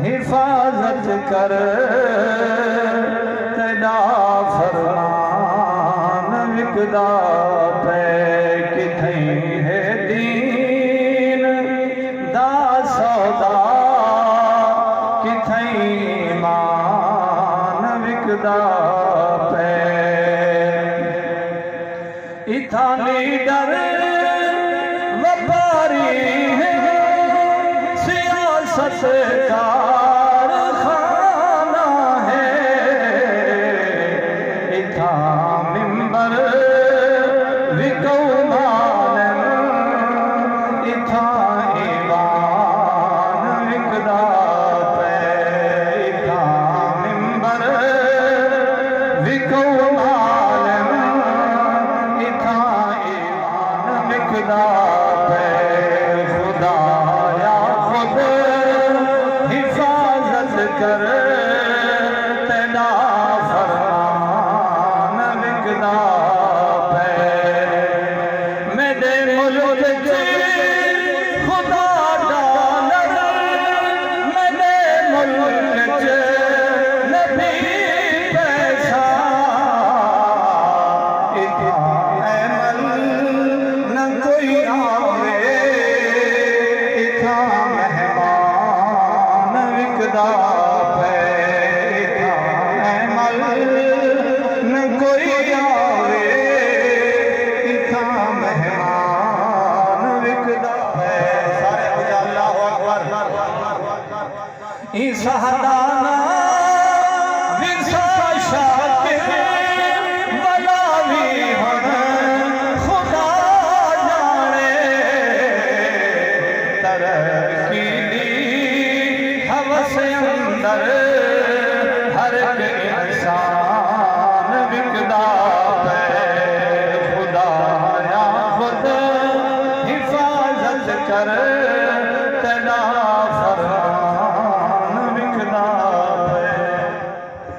हिफाजत कर तेरा फरमान विकदा पे किथई है दीन दा सौदा किथई ईमान विकदा पे इथा लीडर व्यापारी है सियासत कारखाना है इथा मिंबर विकौ मालन इथा ईमान विकदा पे इथा मिंबर विकौ मालन इथा ईमान विकदा पे खुदाया खुद हिफाजत कर तेरा फरमान विकदा पे मेरे मुल्क च खुदा डालर मेरे मुल्क च नबी पैसा इथा अमल न कोई आवे इथा मेहमान विकदा पे इथा अमल न कोई आवे इथा मेहमान विकदा पे सारे अल्लाहु अकबर ई सहदाना विसा शाकिर बलावी हुण खुदा जाने तरक्की दी हवस अंदर हर एक इंसान विकदा पे खुदाया खुद हिफाजत कर तेरा